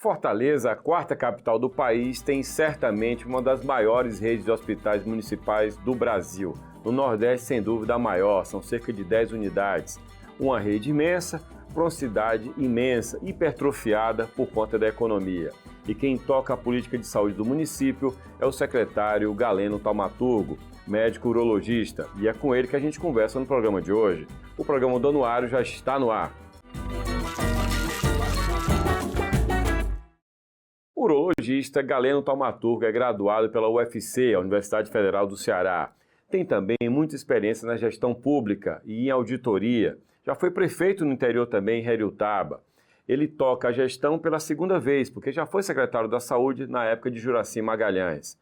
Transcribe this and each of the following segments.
Fortaleza, a quarta capital do país, tem certamente uma das maiores redes de hospitais municipais do Brasil. No Nordeste, sem dúvida, a maior, são cerca de 10 unidades. Uma rede imensa para uma cidade imensa, hipertrofiada por conta da economia. E quem toca a política de saúde do município é o secretário Galeno Taumaturgo, médico urologista. E é com ele que a gente conversa no programa de hoje. O programa do Anuário já está no ar. O urologista Galeno Taumaturgo é graduado pela UFC, a Universidade Federal do Ceará. Tem também muita experiência na gestão pública e em auditoria. Já foi prefeito no interior também, em Heriotaba. Ele toca a gestão pela segunda vez, porque já foi secretário da Saúde na época de Juraci Magalhães.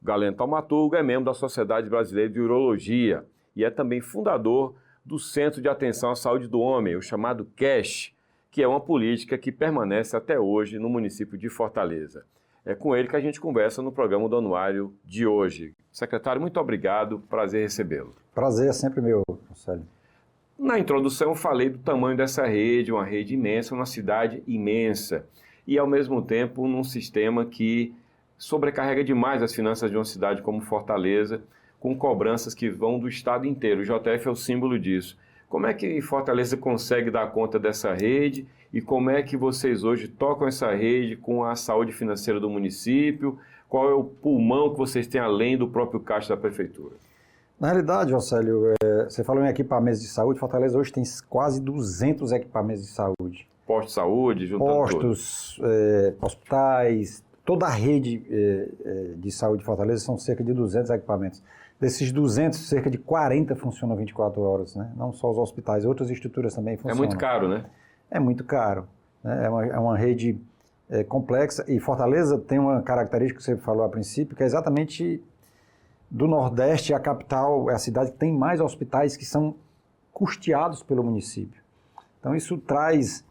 O Galeno Taumaturgo é membro da Sociedade Brasileira de Urologia e é também fundador do Centro de Atenção à Saúde do Homem, o chamado CASH, que é uma política que permanece até hoje no município de Fortaleza. É com ele que a gente conversa no programa do Anuário de hoje. Secretário, muito obrigado, prazer recebê-lo. Prazer é sempre meu, Marcelo. Na introdução eu falei do tamanho dessa rede, uma rede imensa, uma cidade imensa e ao mesmo tempo num sistema que sobrecarrega demais as finanças de uma cidade como Fortaleza, com cobranças que vão do estado inteiro. O JF é o símbolo disso. Como é que Fortaleza consegue dar conta dessa rede e como é que vocês hoje tocam essa rede com a saúde financeira do município? Qual é o pulmão que vocês têm além do próprio caixa da prefeitura? Na realidade, Jocélio, você falou em equipamentos de saúde, Fortaleza hoje tem quase 200 equipamentos de saúde. Postos de saúde, juntando postos, hospitais, toda a rede de saúde de Fortaleza são cerca de 200 equipamentos. Desses 200, cerca de 40 funcionam 24 horas, né? Não só os hospitais, outras estruturas também funcionam. É muito caro, né? É muito caro, né? É uma rede complexa e Fortaleza tem uma característica que você falou a princípio, que é exatamente do Nordeste, a capital é a cidade que tem mais hospitais que são custeados pelo município. Então isso traz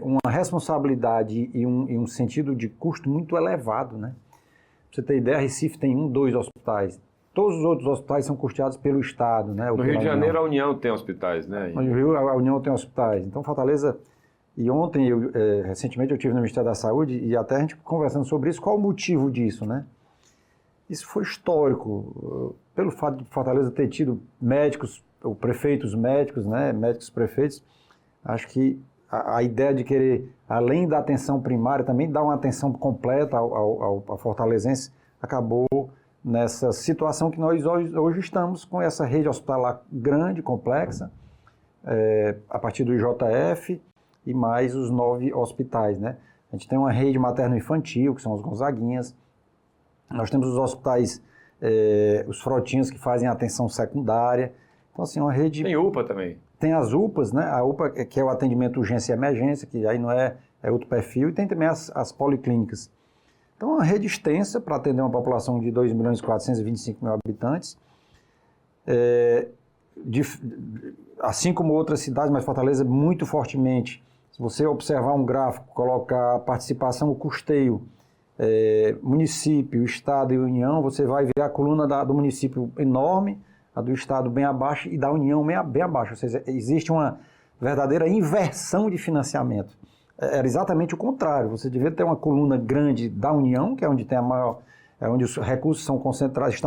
uma responsabilidade e um sentido de custo muito elevado, né? Pra você ter ideia, Recife tem 2 hospitais. Todos os outros hospitais são custeados pelo Estado, né? No Rio de Janeiro, a União tem hospitais, né? No Rio, a União tem hospitais. Então, Fortaleza... E ontem, recentemente, eu estive no Ministério da Saúde e até a gente conversando sobre isso, qual o motivo disso, né? Isso foi histórico, pelo fato de Fortaleza ter tido médicos, ou prefeitos médicos, né? Médicos prefeitos. Acho que a ideia de querer, além da atenção primária, também dar uma atenção completa ao fortalezense, acabou nessa situação que nós hoje estamos com essa rede hospitalar grande, complexa, a partir do IJF e mais os 9 hospitais, né? A gente tem uma rede materno-infantil, que são os Gonzaguinhas, nós temos os hospitais, os Frotinhos, que fazem a atenção secundária, então assim, uma rede... Tem UPA também. Tem as UPAs, né? A UPA, que é o atendimento urgência e emergência, que aí não é outro perfil, e tem também as policlínicas. Então, é uma rede extensa para atender uma população de 2.425.000 habitantes. Assim como outras cidades, mas Fortaleza muito fortemente. Se você observar um gráfico, colocar a participação, o custeio, município, Estado e União, você vai ver a coluna do município enorme, a do Estado bem abaixo e da União bem abaixo. Ou seja, existe uma verdadeira inversão de financiamento. Era exatamente o contrário. Você devia ter uma coluna grande da União, que é onde tem onde os recursos estão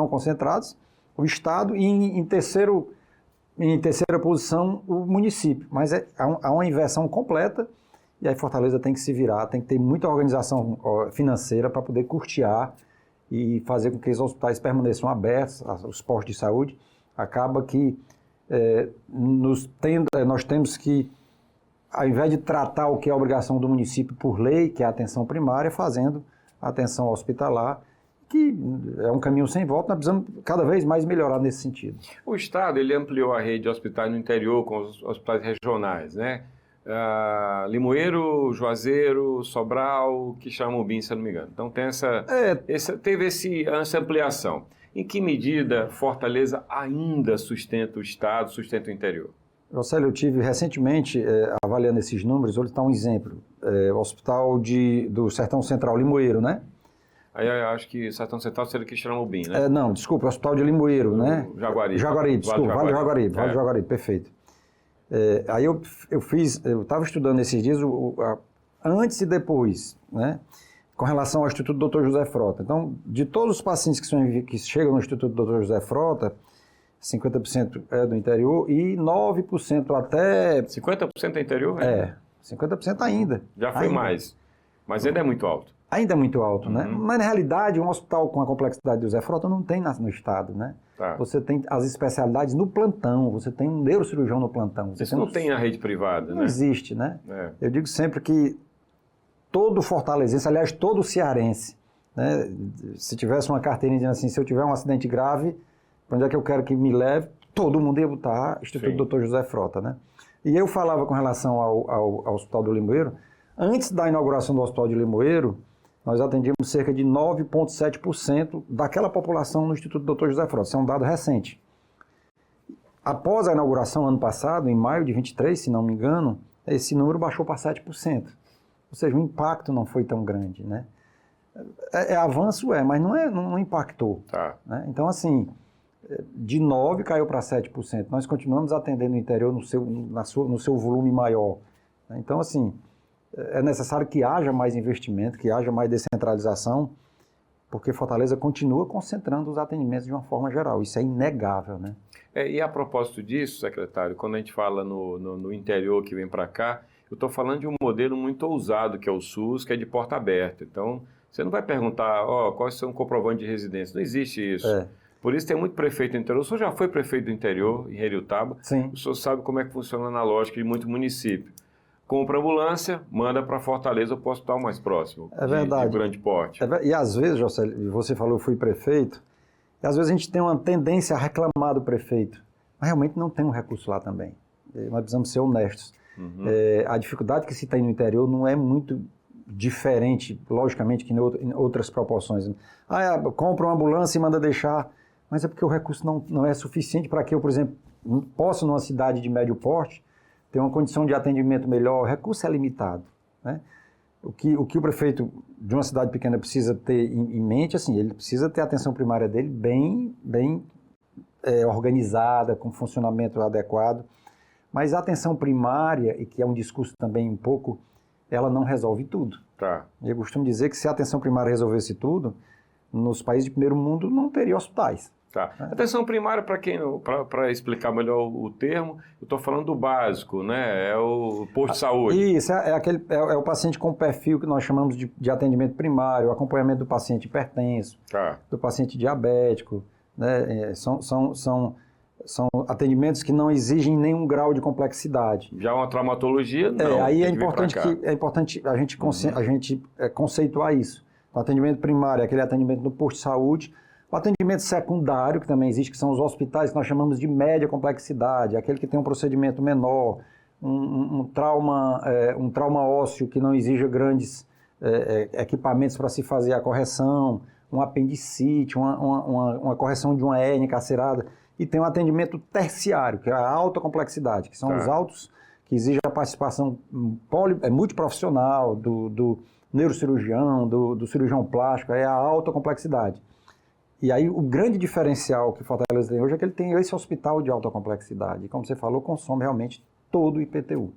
concentrados, o Estado, e em terceira posição o município. Mas há uma inversão completa, e aí Fortaleza tem que se virar, tem que ter muita organização financeira para poder custear e fazer com que os hospitais permaneçam abertos, os postos de saúde. Acaba que nós temos que, ao invés de tratar o que é a obrigação do município por lei, que é a atenção primária, fazendo a atenção hospitalar, que é um caminho sem volta, nós precisamos cada vez mais melhorar nesse sentido. O Estado ele ampliou a rede de hospitais no interior com os hospitais regionais, né? Limoeiro, Juazeiro, Sobral, Quixeramobim, se eu não me engano. Então teve essa ampliação. Em que medida Fortaleza ainda sustenta o Estado, sustenta o interior? Jocélio, eu tive recentemente, avaliando esses números, vou lhe dar um exemplo. O Hospital do Sertão Central, Limoeiro, né? Aí eu acho que Sertão Central seria Quixeramobim, né? Não, desculpa, o Hospital de Limoeiro, né? Jaguaribe, desculpa, Vale do Jaguaribe, perfeito. Aí eu estava estudando esses dias antes e depois, né? Com relação ao Instituto Dr. José Frota. Então, de todos os pacientes que chegam no Instituto Dr. José Frota, 50% é do interior e 9% até... 50% é interior? É, 50% ainda. Já foi ainda. Mais, mas ainda é muito alto. Ainda é muito alto, né? Mas, na realidade, um hospital com a complexidade do José Frota não tem no estado, né? Tá. Você tem as especialidades no plantão, você tem um neurocirurgião no plantão. Isso não tem na rede privada, né? Não existe, né? É. Eu digo sempre que todo fortalezense, aliás, todo cearense, né? Se tivesse uma carteirinha dizendo assim, se eu tiver um acidente grave, para onde é que eu quero que me leve? Todo mundo ia botar Instituto Dr. José Frota, né? E eu falava com relação ao Hospital do Limoeiro, antes da inauguração do Hospital de Limoeiro, nós atendíamos cerca de 9,7% daquela população no Instituto Dr. José Frota. Isso é um dado recente. Após a inauguração, ano passado, em maio de 23, se não me engano, esse número baixou para 7%. Ou seja, o impacto não foi tão grande, né? Avanço, mas não impactou. Tá. Né? Então, assim, de 9% caiu para 7%. Nós continuamos atendendo o interior no seu volume maior. Né? Então, assim, é necessário que haja mais investimento, que haja mais descentralização, porque Fortaleza continua concentrando os atendimentos de uma forma geral. Isso é inegável, né? E a propósito disso, secretário, quando a gente fala no interior que vem para cá, eu estou falando de um modelo muito ousado, que é o SUS, que é de porta aberta. Então, você não vai perguntar, quais são o comprovante de residência. Não existe isso. Por isso tem muito prefeito do interior. O senhor já foi prefeito do interior, em Heriotaba. Sim. O senhor sabe como é que funciona na lógica de muito município. Compra ambulância, manda para Fortaleza para o hospital mais próximo. É verdade. De grande porte. E às vezes, José, você falou, eu fui prefeito, e às vezes a gente tem uma tendência a reclamar do prefeito, mas realmente não tem um recurso lá também. Nós precisamos ser honestos. A dificuldade que se tem no interior não é muito diferente, logicamente, que em outras proporções. Compra uma ambulância e manda deixar, mas é porque o recurso não é suficiente para que eu, por exemplo, possa, numa cidade de médio porte, ter uma condição de atendimento melhor. O recurso é limitado, né? O que o prefeito de uma cidade pequena precisa ter em mente, assim, ele precisa ter a atenção primária dele bem organizada, com funcionamento adequado, mas a atenção primária, e que é um discurso também um pouco, ela não resolve tudo. Tá. Eu costumo dizer que se a atenção primária resolvesse tudo, nos países de primeiro mundo não teria hospitais. Tá. Atenção primária, para explicar melhor o termo, eu estou falando do básico, né? É o posto de saúde. Isso, é o paciente com perfil que nós chamamos de atendimento primário, o acompanhamento do paciente hipertenso, do paciente diabético, né? São atendimentos que não exigem nenhum grau de complexidade. Já uma traumatologia, não. Aí é importante a gente conceituar isso. O atendimento primário é aquele atendimento no posto de saúde. O atendimento secundário, que também existe, que são os hospitais que nós chamamos de média complexidade, aquele que tem um procedimento menor, um trauma ósseo que não exija grandes equipamentos para se fazer a correção, um apendicite, uma correção de uma hérnia encarcerada. E tem um atendimento terciário, que é a alta complexidade, que são os autos que exigem a participação multiprofissional do neurocirurgião, do cirurgião plástico, é a alta complexidade. E aí o grande diferencial que Fortaleza tem hoje é que ele tem esse hospital de alta complexidade. E como você falou, consome realmente todo o IPTU.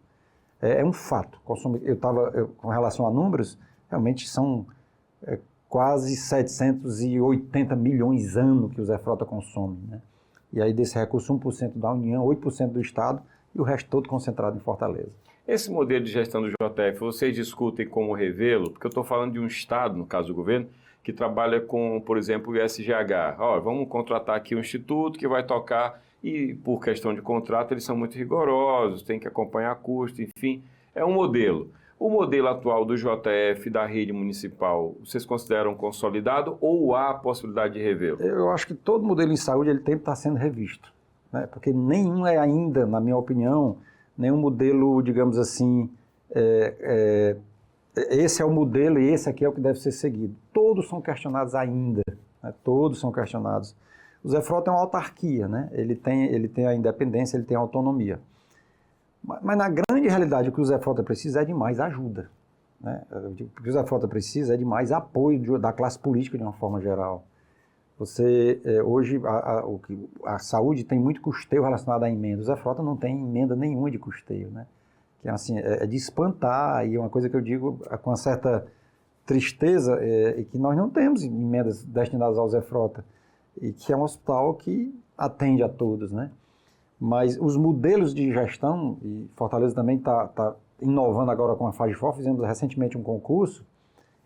É um fato. Com relação a números, realmente são quase 780 milhões ano que o Zé Frota consome, né? E aí desse recurso 1% da União, 8% do Estado e o resto todo concentrado em Fortaleza. Esse modelo de gestão do JF, vocês discutem como revê-lo? Porque eu estou falando de um Estado, no caso do governo, que trabalha com, por exemplo, o SGH. Vamos contratar aqui um instituto que vai tocar e, por questão de contrato, eles são muito rigorosos, tem que acompanhar custo, enfim, é um modelo. O modelo atual do JF, da rede municipal, vocês consideram consolidado ou há a possibilidade de revê-lo? Eu acho que todo modelo em saúde ele tem que estar sendo revisto, né? Porque nenhum é ainda, na minha opinião, nenhum modelo, digamos assim, esse é o modelo e esse aqui é o que deve ser seguido. Todos são questionados ainda, né? Todos são questionados. O Zé Frota é uma autarquia, né? Ele tem a independência, ele tem a autonomia. Mas na grande realidade o que o Zé Frota precisa é de mais ajuda, né? O que o Zé Frota precisa é de mais apoio da classe política de uma forma geral. Hoje a saúde tem muito custeio relacionado à emenda. O Zé Frota não tem emenda nenhuma de custeio, né? que assim, é de espantar, e é uma coisa que eu digo com uma certa tristeza, é que nós não temos emendas destinadas ao Zé Frota, e que é um hospital que atende a todos, né? Mas os modelos de gestão, e Fortaleza também está inovando agora com a FAGFOR, fizemos recentemente um concurso,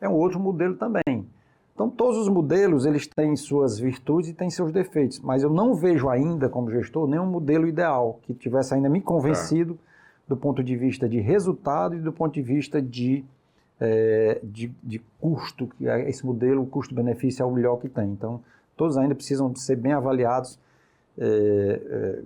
é um outro modelo também. Então, todos os modelos, eles têm suas virtudes e têm seus defeitos, mas eu não vejo ainda, como gestor, nenhum modelo ideal que tivesse ainda me convencido do ponto de vista de resultado e do ponto de vista de custo, que esse modelo, o custo-benefício é o melhor que tem. Então, todos ainda precisam ser bem avaliados,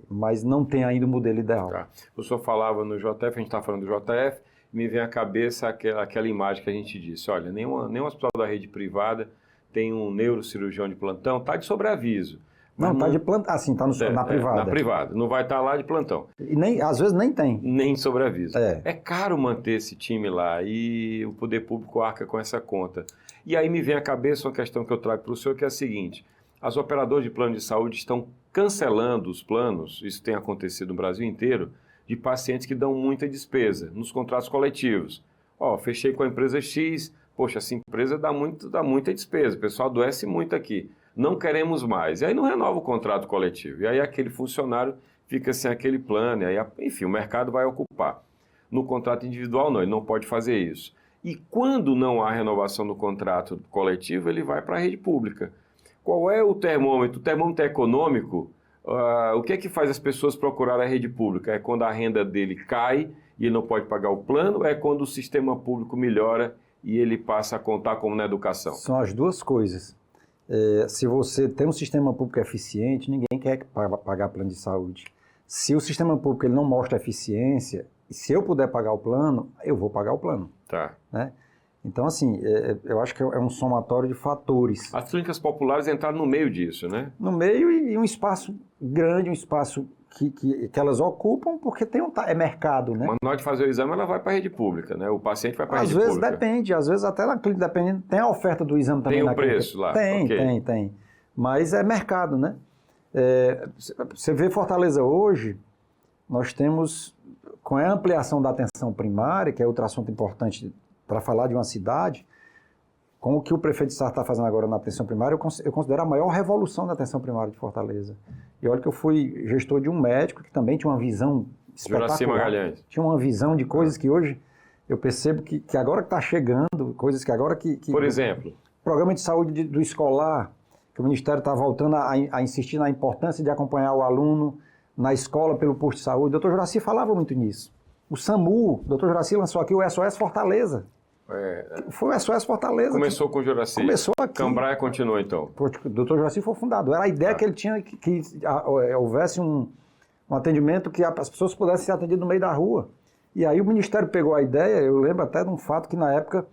mas não tem ainda o modelo ideal. Tá. O senhor falava no JF, a gente está falando do JF, me vem à cabeça aquela imagem que a gente disse, olha, nenhum hospital da rede privada tem um neurocirurgião de plantão, está de sobreaviso. Não, está de plantão, assim, está na privada. Na privada, não vai estar lá de plantão. E nem, às vezes nem tem. Nem sobreaviso. É caro manter esse time lá e o poder público arca com essa conta. E aí me vem à cabeça uma questão que eu trago para o senhor, que é a seguinte, as operadoras de plano de saúde estão cancelando os planos, isso tem acontecido no Brasil inteiro, de pacientes que dão muita despesa nos contratos coletivos. Fechei com a empresa X, poxa, essa empresa dá muita despesa, o pessoal adoece muito aqui, não queremos mais. E aí não renova o contrato coletivo, e aí aquele funcionário fica sem aquele plano, e aí, enfim, o mercado vai ocupar. No contrato individual não, ele não pode fazer isso. E quando não há renovação do contrato coletivo, ele vai para a rede pública. Qual é o termômetro? O termômetro é econômico. O que é que faz as pessoas procurar a rede pública? É quando a renda dele cai e ele não pode pagar o plano, ou é quando o sistema público melhora e ele passa a contar como na educação? São as duas coisas. Se você tem um sistema público eficiente, ninguém quer pagar plano de saúde. Se o sistema público ele não mostra eficiência, se eu puder pagar o plano, eu vou pagar o plano. Tá. Né? Então, assim, eu acho que é um somatório de fatores. As clínicas populares entraram no meio disso, né? No meio e um espaço grande, um espaço que elas ocupam, porque é mercado, né? Mas na hora de fazer o exame, ela vai para a rede pública, né? O paciente vai para a rede pública. Às vezes depende, às vezes até na clínica dependendo, tem a oferta do exame também. Tem o preço lá? Tem. Mas é mercado, né? Você vê Fortaleza hoje, nós temos, com a ampliação da atenção primária, que é outro assunto importante para falar de uma cidade, com o que o prefeito de Sá está fazendo agora na atenção primária, eu considero a maior revolução da atenção primária de Fortaleza. E olha que eu fui gestor de um médico que também tinha uma visão espetacular. Juraci Magalhães. Tinha uma visão de coisas que hoje eu percebo que agora que está chegando, coisas que agora que... Por exemplo? Programa de saúde do escolar, que o Ministério está voltando a insistir na importância de acompanhar o aluno na escola pelo posto de saúde. O doutor Juraci falava muito nisso. O SAMU, o doutor Juraci lançou aqui o SOS Fortaleza. Foi o SOS Fortaleza. Começou com o Juraci. Começou aqui. Cambraia continua, então. O doutor Juraci foi o fundador. Era a ideia que ele tinha que houvesse um atendimento que as pessoas pudessem ser atendidas no meio da rua. E aí o Ministério pegou a ideia, eu lembro até de um fato que na época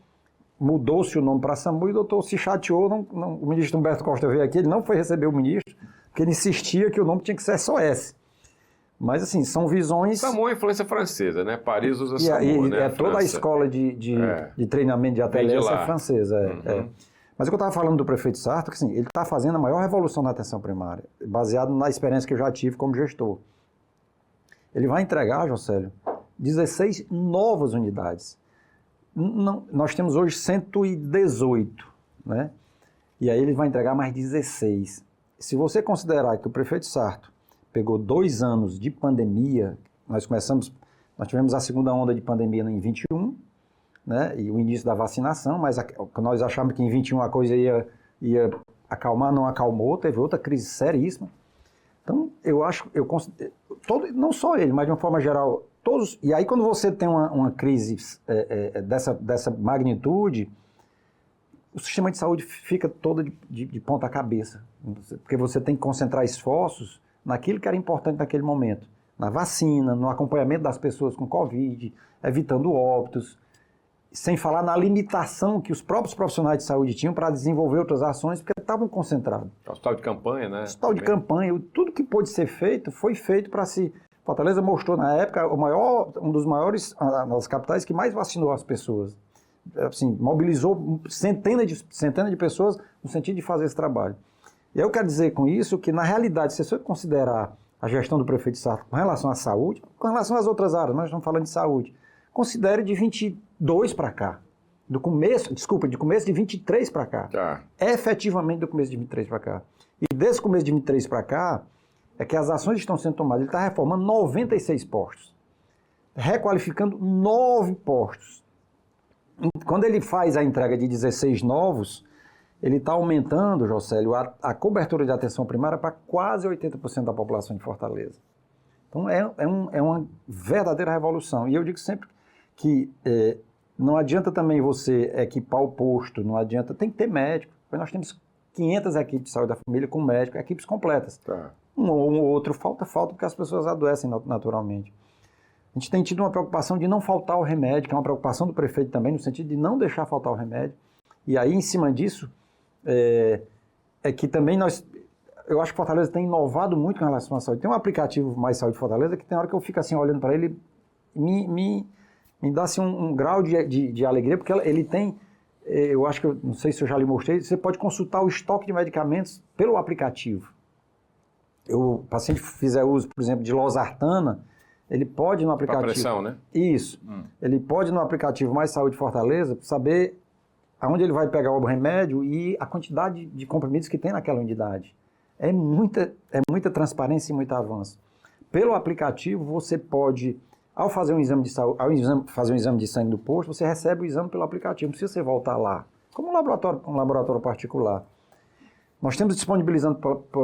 mudou-se o nome para SAMU e o doutor se chateou, o ministro Humberto Costa veio aqui, ele não foi receber o ministro, porque ele insistia que o nome tinha que ser SOS. Mas, assim, são visões... SAMU é influência francesa, né? Paris usa SAMU, né? Toda a escola de treinamento de ATLS é francesa. Mas o que eu estava falando do prefeito Sarto, que assim, ele está fazendo a maior revolução na atenção primária, baseado na experiência que eu já tive como gestor. Ele vai entregar, Jocélio, 16 novas unidades. Nós temos hoje 118, né? E aí ele vai entregar mais 16. Se você considerar que o prefeito Sarto pegou 2 anos de pandemia, nós tivemos a segunda onda de pandemia em 21, né, e o início da vacinação, mas nós achamos que em 21 a coisa ia acalmar, não acalmou, teve outra crise seríssima. Então, não só ele, mas de uma forma geral, todos, e aí quando você tem uma crise dessa magnitude, o sistema de saúde fica todo de ponta cabeça, porque você tem que concentrar esforços naquilo que era importante naquele momento, na vacina, no acompanhamento das pessoas com Covid, evitando óbitos, sem falar na limitação que os próprios profissionais de saúde tinham para desenvolver outras ações, porque estavam concentrados. Hospital de campanha, né? Hospital de campanha, tudo que pôde ser feito, foi feito para se... Fortaleza mostrou na época um dos maiores, das capitais que mais vacinou as pessoas. Assim, mobilizou centenas de pessoas no sentido de fazer esse trabalho. E eu quero dizer com isso que, na realidade, se você considerar a gestão do prefeito Sarto com relação à saúde, com relação às outras áreas, nós estamos falando de saúde, Considere de 22 para cá. De começo de 23 para cá. Tá. Efetivamente do começo de 23 para cá. E desse começo de 23 para cá, é que as ações estão sendo tomadas. Ele está reformando 96 postos. Requalificando 9 postos. Quando ele faz a entrega de 16 novos, ele está aumentando, Jocélio, a cobertura de atenção primária para quase 80% da população de Fortaleza. Então é uma verdadeira revolução. E eu digo sempre que não adianta também você equipar o posto, não adianta, tem que ter médico. Nós temos 500 equipes de saúde da família com médico, equipes completas. Tá. Um ou outro falta porque as pessoas adoecem naturalmente. A gente tem tido uma preocupação de não faltar o remédio, que é uma preocupação do prefeito também, no sentido de não deixar faltar o remédio. E aí, em cima disso, é que também eu acho que Fortaleza tem inovado muito com relação à saúde. Tem um aplicativo Mais Saúde Fortaleza que tem hora que eu fico assim olhando para ele, me dá assim, um grau de alegria, porque ele tem, eu acho que, não sei se eu já lhe mostrei, você pode consultar o estoque de medicamentos pelo aplicativo. O paciente fizer uso, por exemplo, de losartana, ele pode no aplicativo... Para pressão, né? Isso. Ele pode no aplicativo Mais Saúde Fortaleza saber aonde ele vai pegar o remédio e a quantidade de comprimidos que tem naquela unidade. É muita transparência e muito avanço. Pelo aplicativo, você pode, ao fazer um exame de saúde, fazer um exame de sangue do posto, você recebe o exame pelo aplicativo, não precisa você voltar lá, como um laboratório particular. Nós temos disponibilizando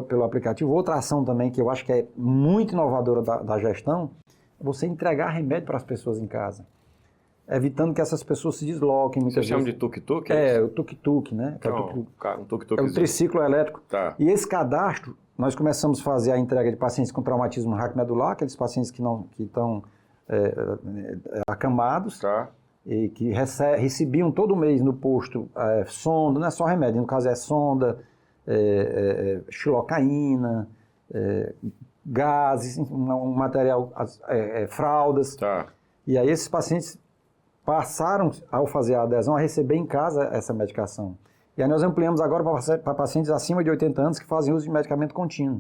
pelo aplicativo outra ação também, que eu acho que é muito inovadora da gestão, é você entregar remédio para as pessoas em casa, evitando que essas pessoas se desloquem. Você chama de tuk-tuk? O tuk-tuk, né? Então, um tuk-tuk. É o triciclo elétrico. Tá. E esse cadastro, nós começamos a fazer a entrega de pacientes com traumatismo raquimedular, aqueles pacientes que estão acamados, tá, e que recebiam todo mês no posto sonda, não é só remédio, no caso é sonda, xilocaína, gases, um material, fraldas. Tá. E aí esses pacientes passaram, ao fazer a adesão, a receber em casa essa medicação. E aí nós ampliamos agora para pacientes acima de 80 anos que fazem uso de medicamento contínuo.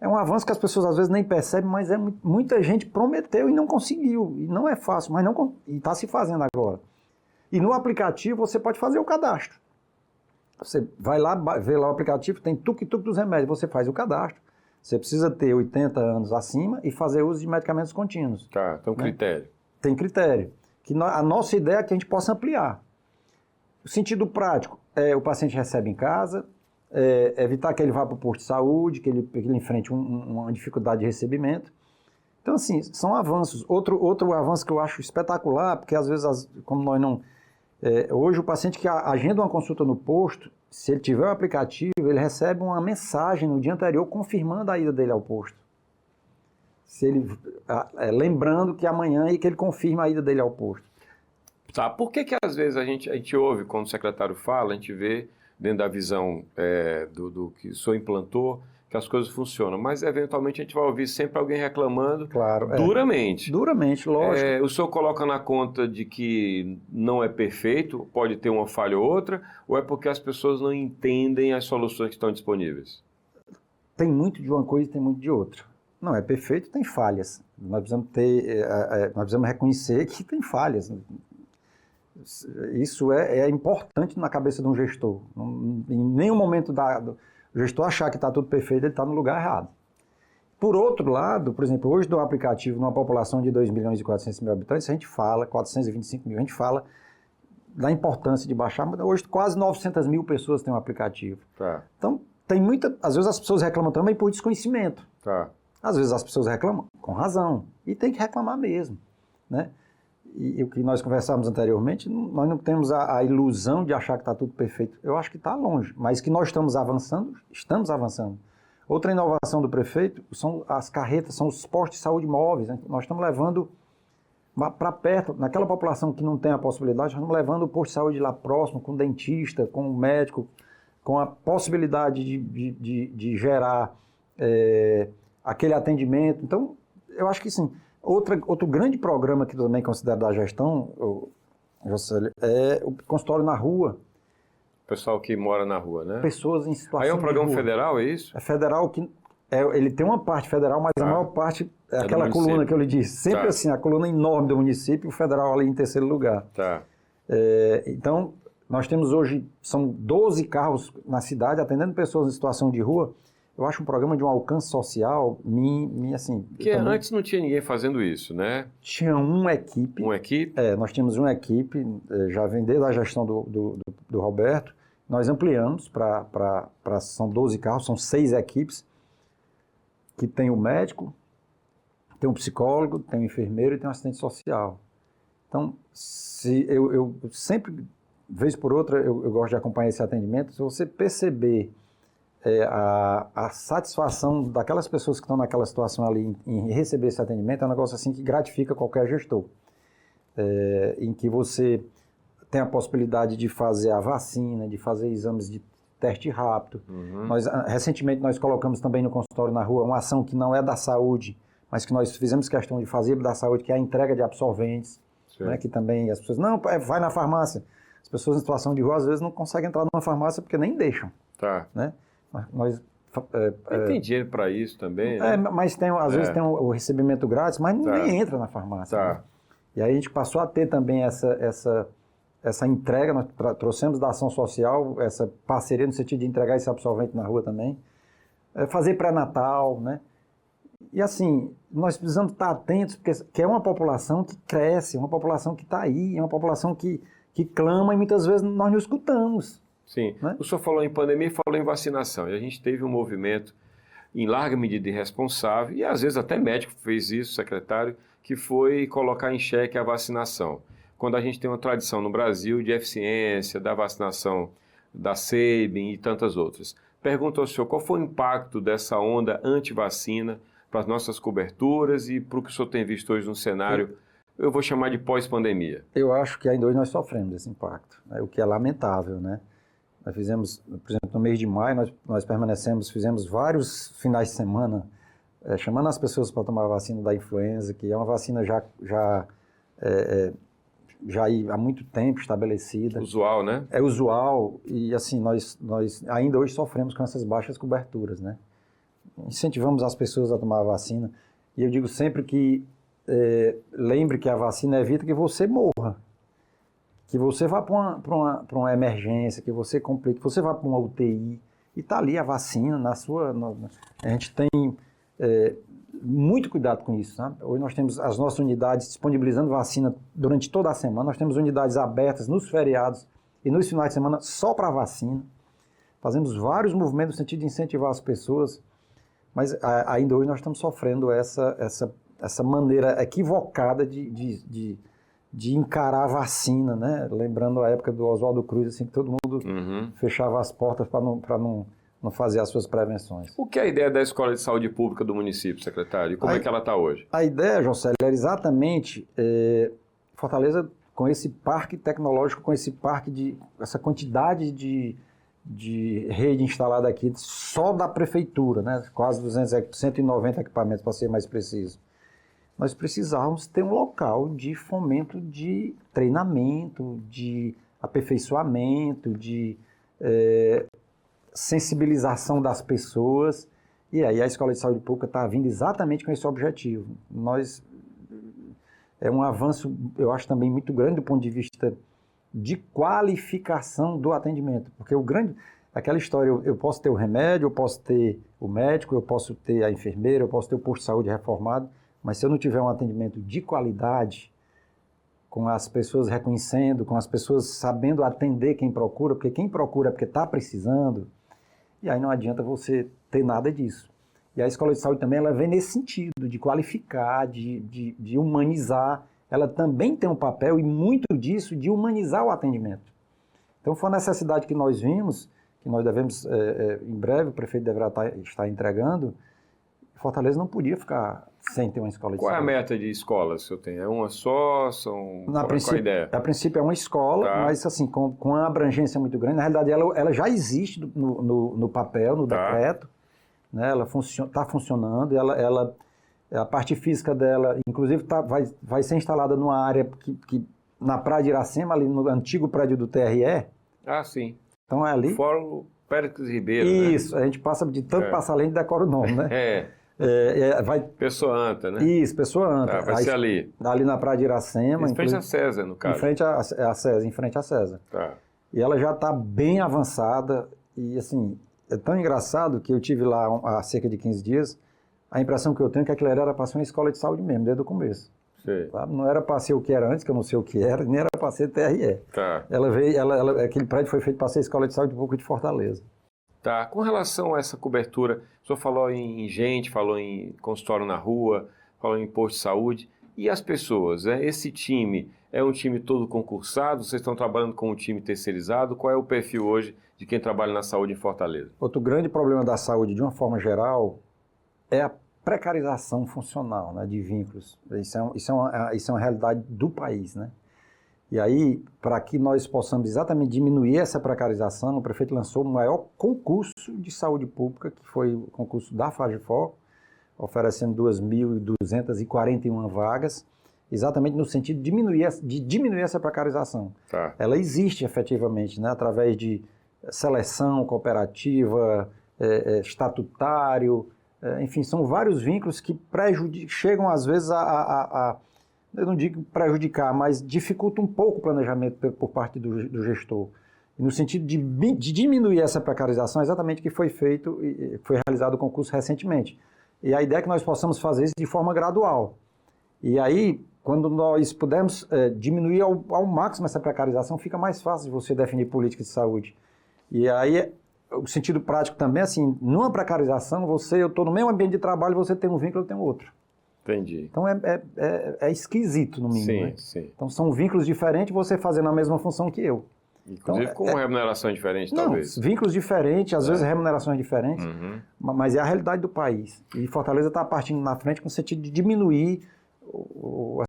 É um avanço que as pessoas às vezes nem percebem, mas muita gente prometeu e não conseguiu. E não é fácil, mas e está se fazendo agora. E no aplicativo você pode fazer o cadastro. Você vai lá, vê lá o aplicativo, tem tuk-tuk dos remédios, você faz o cadastro. Você precisa ter 80 anos acima e fazer uso de medicamentos contínuos. Tá, tem um critério. Tem critério. A nossa ideia é que a gente possa ampliar. O sentido prático o paciente recebe em casa, evitar que ele vá para o posto de saúde, que ele enfrente uma dificuldade de recebimento. Então, assim, são avanços. Outro avanço que eu acho espetacular, porque às vezes, como nós não... hoje o paciente que agenda uma consulta no posto, se ele tiver o aplicativo, ele recebe uma mensagem no dia anterior confirmando a ida dele ao posto. Lembrando que amanhã é que ele confirma a ida dele ao posto. Tá, por que às vezes a gente ouve, quando o secretário fala, a gente vê dentro da visão do que o senhor implantou, que as coisas funcionam, mas eventualmente a gente vai ouvir sempre alguém reclamando, claro, duramente. Duramente, lógico. O senhor coloca na conta de que não é perfeito, pode ter uma falha ou outra, ou é porque as pessoas não entendem as soluções que estão disponíveis? Tem muito de uma coisa e tem muito de outra. Não é perfeito, tem falhas. Nós precisamos reconhecer que tem falhas. Isso é importante na cabeça de um gestor. Em nenhum momento o gestor achar que está tudo perfeito, ele está no lugar errado. Por outro lado, por exemplo, hoje do aplicativo, numa população de 2 milhões e 400 mil habitantes, a gente fala, 425 mil, a gente fala da importância de baixar, mas hoje quase 900 mil pessoas têm um aplicativo. Tá. Então, às vezes as pessoas reclamam também por desconhecimento. Tá. Às vezes as pessoas reclamam com razão, e tem que reclamar mesmo, né? E o que nós conversávamos anteriormente, nós não temos a ilusão de achar que está tudo perfeito. Eu acho que está longe, mas que nós estamos avançando, estamos avançando. Outra inovação do prefeito são as carretas, são os postos de saúde móveis, né? Nós estamos levando para perto, naquela população que não tem a possibilidade, nós estamos levando o posto de saúde lá próximo, com o dentista, com o médico, com a possibilidade de gerar aquele atendimento. Então, eu acho que sim. Outro grande programa que eu também considero da gestão, Jocélio, é o consultório na rua. Pessoal que mora na rua, né? Pessoas em situação Aí é um programa de rua. federal, é isso? É federal que Ele tem uma parte federal, mas a maior parte é aquela coluna que eu lhe disse. Sempre assim, a coluna enorme do município, o federal ali em terceiro lugar. Tá. Então, nós temos hoje, são 12 carros na cidade, atendendo pessoas em situação de rua. Eu acho um programa de um alcance social, assim... Porque antes não tinha ninguém fazendo isso, né? Tinha uma equipe. Uma equipe? Nós tínhamos uma equipe, já vem desde a gestão do Roberto. Nós ampliamos são 12 carros, são 6 equipes, que tem o médico, tem um psicólogo, tem um enfermeiro e tem um assistente social. Então, eu sempre, vez por outra, eu gosto de acompanhar esse atendimento. Se você perceber a satisfação daquelas pessoas que estão naquela situação ali em receber esse atendimento, é um negócio assim que gratifica qualquer gestor. Em que você tem a possibilidade de fazer a vacina, de fazer exames de teste rápido. Uhum. Recentemente nós colocamos também no consultório na rua uma ação que não é da saúde, mas que nós fizemos questão de fazer da saúde, que é a entrega de absorventes, né, que também as pessoas, não, vai na farmácia. As pessoas em situação de rua às vezes não conseguem entrar numa farmácia porque nem deixam. Tá. Né? Tem dinheiro para isso também, né? Mas às vezes tem o recebimento grátis, mas ninguém entra na farmácia. Tá. Né? E aí a gente passou a ter também essa entrega, nós trouxemos da ação social, essa parceria no sentido de entregar esse absorvente na rua também, fazer pré-natal, né? E assim, nós precisamos estar atentos, porque é uma população que cresce, uma população que está aí, é uma população que clama e muitas vezes nós não escutamos. Sim, né? O senhor falou em pandemia e falou em vacinação, e a gente teve um movimento em larga medida irresponsável, e às vezes até médico fez isso, secretário, que foi colocar em xeque a vacinação. Quando a gente tem uma tradição no Brasil de eficiência, da vacinação da Sabin e tantas outras. Pergunto ao senhor, qual foi o impacto dessa onda anti-vacina para as nossas coberturas e para o que o senhor tem visto hoje no cenário, eu vou chamar de pós-pandemia? Eu acho que ainda hoje nós sofremos esse impacto, o que é lamentável, né? Nós fizemos, por exemplo, no mês de maio, nós fizemos vários finais de semana, chamando as pessoas para tomar a vacina da influenza, que é uma vacina já há muito tempo estabelecida. Usual, né? É usual e, assim, nós ainda hoje sofremos com essas baixas coberturas, né? Incentivamos as pessoas a tomar a vacina e eu digo sempre que lembre que a vacina evita que você morra, que você vá para uma emergência, que você complique, que você vá para uma UTI e está ali a vacina na sua... A gente tem muito cuidado com isso, sabe? Hoje nós temos as nossas unidades disponibilizando vacina durante toda a semana, nós temos unidades abertas nos feriados e nos finais de semana só para vacina. Fazemos vários movimentos no sentido de incentivar as pessoas, mas ainda hoje nós estamos sofrendo essa maneira equivocada de encarar a vacina, né? Lembrando a época do Oswaldo Cruz, assim, que todo mundo fechava as portas para não fazer as suas prevenções. O que é a ideia da Escola de Saúde Pública do município, secretário? E como é que ela está hoje? A ideia, João Célio, era exatamente Fortaleza com esse parque tecnológico, com essa quantidade de rede instalada aqui, só da prefeitura, né? Quase 190 equipamentos, para ser mais preciso. Nós precisávamos ter um local de fomento de treinamento, de aperfeiçoamento, de sensibilização das pessoas, e aí a Escola de Saúde Pública está vindo exatamente com esse objetivo. É um avanço, eu acho também muito grande do ponto de vista de qualificação do atendimento, porque aquela história, eu posso ter o remédio, eu posso ter o médico, eu posso ter a enfermeira, eu posso ter o posto de saúde reformado, mas se eu não tiver um atendimento de qualidade, com as pessoas reconhecendo, com as pessoas sabendo atender quem procura, porque quem procura é porque está precisando, e aí não adianta você ter nada disso. E a Escola de Saúde também, ela vem nesse sentido, de qualificar, de humanizar. Ela também tem um papel, e muito disso, de humanizar o atendimento. Então foi uma necessidade que nós vimos, que nós devemos, em breve, o prefeito deverá estar entregando. Fortaleza não podia ficar sem ter uma escola de saúde. Qual é a meta de escolas que o senhor tem? É uma só? Qual é a ideia? A princípio é uma escola, mas assim, com uma abrangência muito grande. Na realidade, ela já existe no papel, no decreto. Né? Ela está funcionando. A parte física dela, inclusive, vai ser instalada numa área que na Praia de Iracema, ali no antigo prédio do TRE. Ah, sim. Então é ali. Fórum Péricles Ribeiro, Isso, a gente passa de tanto passar além de decora o nome, né? Pessoa Anta, né? Isso, Pessoa Anta. Vai ser ali. Ali na Praia de Iracema. Em frente a César, no caso. Em frente a César, em frente a César. Tá. E ela já está bem avançada e, assim, é tão engraçado que eu tive lá há cerca de 15 dias, a impressão que eu tenho é que aquilo era para ser uma escola de saúde mesmo, desde o começo. Sabe? Não era para ser o que era antes, que eu não sei o que era, nem era para ser TRE. Tá. Aquele prédio foi feito para ser escola de saúde pública de Fortaleza. Tá. Com relação a essa cobertura, o senhor falou em gente, falou em consultório na rua, falou em posto de saúde. E as pessoas, né? Esse time é um time todo concursado? Vocês estão trabalhando com um time terceirizado? Qual é o perfil hoje de quem trabalha na saúde em Fortaleza? Outro grande problema da saúde, de uma forma geral, é a precarização funcional, né, de vínculos. Isso é uma realidade do país, né? E aí, para que nós possamos exatamente diminuir essa precarização, o prefeito lançou o maior concurso de saúde pública, que foi o concurso da FAGEFOR, oferecendo 2.241 vagas, exatamente no sentido de diminuir essa precarização. Tá. Ela existe efetivamente, né, através de seleção cooperativa, estatutário, enfim, são vários vínculos que chegam às vezes eu não digo prejudicar, mas dificulta um pouco o planejamento por parte do gestor. No sentido de diminuir essa precarização, exatamente o que foi feito e foi realizado o concurso recentemente. E a ideia é que nós possamos fazer isso de forma gradual. E aí, quando nós pudermos diminuir ao máximo essa precarização, fica mais fácil de você definir políticas de saúde. E aí, o sentido prático também, assim, numa precarização, eu estou no mesmo ambiente de trabalho, você tem um vínculo, eu tenho outro. Entendi. Então, é esquisito, no mínimo. Sim, né? sim. Então, são vínculos diferentes, você fazendo a mesma função que eu. Inclusive então, com remuneração diferente, talvez. Vínculos diferentes, às vezes remunerações diferentes, mas é a realidade do país. E Fortaleza está partindo na frente com o sentido de diminuir o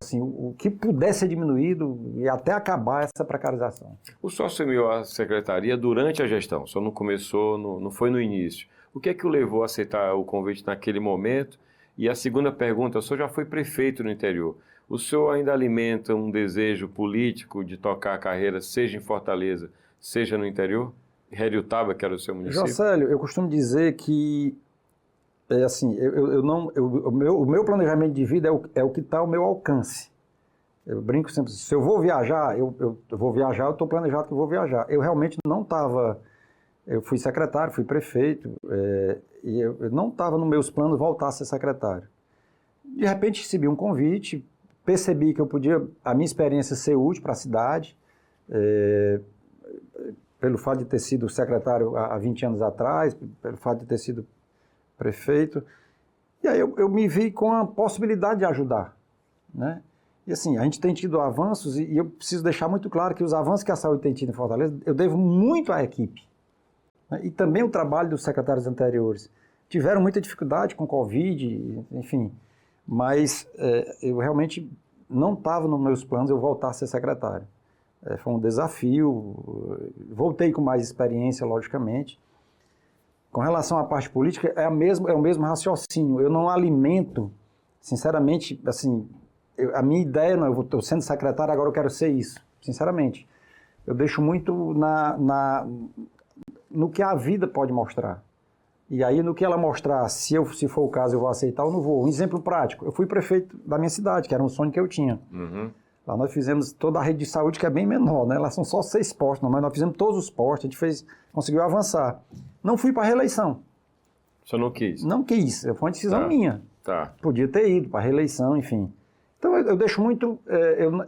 que puder ser diminuído e até acabar essa precarização. O senhor assumiu a secretaria durante a gestão, o senhor não começou, não foi no início. O que é que o levou a aceitar o convite naquele momento? E a segunda pergunta, o senhor já foi prefeito no interior. O senhor ainda alimenta um desejo político de tocar a carreira, seja em Fortaleza, seja no interior? Heriotaba, que era o seu município? Jocélio, eu costumo dizer que o meu planejamento de vida é o que está ao meu alcance. Eu brinco sempre, se eu vou viajar, eu vou viajar, eu estou planejado que eu vou viajar. Eu realmente não estava, eu fui secretário, fui prefeito, e eu não estava nos meus planos voltar a ser secretário. De repente recebi um convite, percebi que eu podia, a minha experiência, ser útil para a cidade, pelo fato de ter sido secretário há 20 anos atrás, pelo fato de ter sido prefeito, e aí eu me vi com a possibilidade de ajudar, né? E assim, a gente tem tido avanços, e eu preciso deixar muito claro que os avanços que a saúde tem tido em Fortaleza, eu devo muito à equipe, né? E também o trabalho dos secretários anteriores. Tiveram muita dificuldade com Covid, enfim, mas eu realmente não estava nos meus planos eu voltar a ser secretário. Foi um desafio, voltei com mais experiência, logicamente. Com relação à parte política, é o mesmo raciocínio. Eu não alimento, sinceramente, assim, a minha ideia, não, eu estou sendo secretário, agora eu quero ser isso, sinceramente. Eu deixo muito no que a vida pode mostrar. E aí, no que ela mostrar, se for o caso, eu vou aceitar ou não vou. Um exemplo prático, eu fui prefeito da minha cidade, que era um sonho que eu tinha. Lá nós fizemos toda a rede de saúde, que é bem menor, né? Lá são só 6 postos, mas nós fizemos todos os postos, a gente conseguiu avançar. Não fui para a reeleição. Você não quis? Não quis, foi uma decisão minha. Tá. Podia ter ido para a reeleição, enfim. Então eu deixo muito,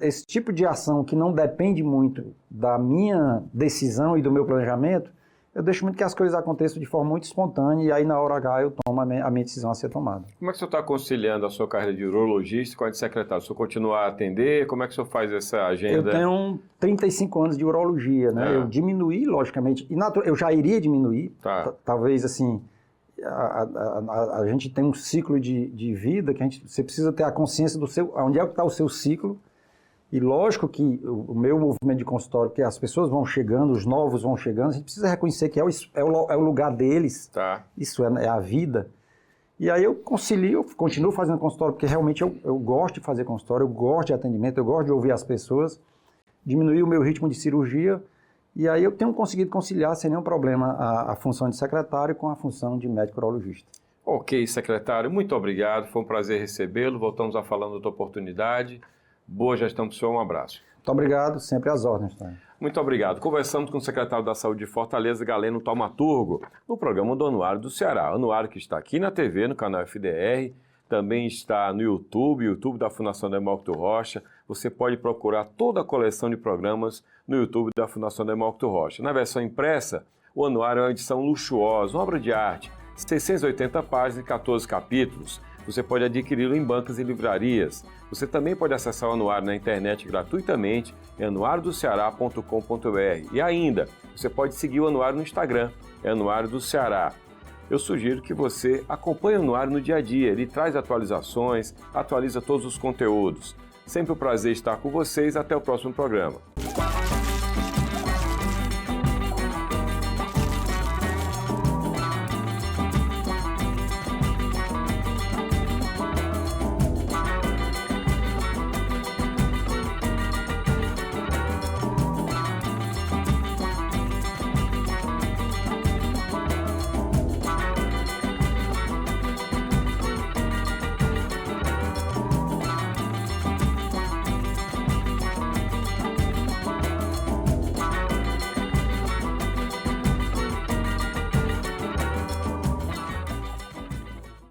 esse tipo de ação que não depende muito da minha decisão e do meu planejamento, eu deixo muito que as coisas aconteçam de forma muito espontânea e aí na hora H eu tomo a minha decisão a ser tomada. Como é que o senhor está conciliando a sua carreira de urologista com a de secretário? O senhor continua a atender? Como é que o senhor faz essa agenda? Eu tenho 35 anos de urologia, né? Eu diminuí, logicamente, eu já iria diminuir, talvez assim, a gente tem um ciclo de vida que você precisa ter a consciência do onde é que está o seu ciclo. E lógico que o meu movimento de consultório, que as pessoas vão chegando, os novos vão chegando, a gente precisa reconhecer que é o lugar deles, isso é a vida. E aí eu concilio, continuo fazendo consultório, porque realmente eu gosto de fazer consultório, eu gosto de atendimento, eu gosto de ouvir as pessoas, diminuir o meu ritmo de cirurgia E aí eu tenho conseguido conciliar sem nenhum problema a função de secretário com a função de médico urologista. Ok, secretário, muito obrigado. Foi um prazer recebê-lo. Voltamos a falar em outra oportunidade. Boa gestão para o senhor. Um abraço. Muito obrigado, sempre às ordens. Tá? Muito obrigado. Conversamos com o secretário da Saúde de Fortaleza, Galeno Taumaturgo, no programa do Anuário do Ceará. Anuário que está aqui na TV, no canal FDR, também está no YouTube da Fundação Demócrito Rocha. Você pode procurar toda a coleção de programas no YouTube da Fundação Demócrito Rocha. Na versão impressa, o anuário é uma edição luxuosa, uma obra de arte, 680 páginas e 14 capítulos. Você pode adquiri-lo em bancas e livrarias. Você também pode acessar o anuário na internet gratuitamente em anuariodoceará.com.br. E ainda, você pode seguir o anuário no Instagram, é Anuário do Ceará. Eu sugiro que você acompanhe o anuário no dia a dia. Ele traz atualizações, atualiza todos os conteúdos. Sempre um prazer estar com vocês. Até o próximo programa.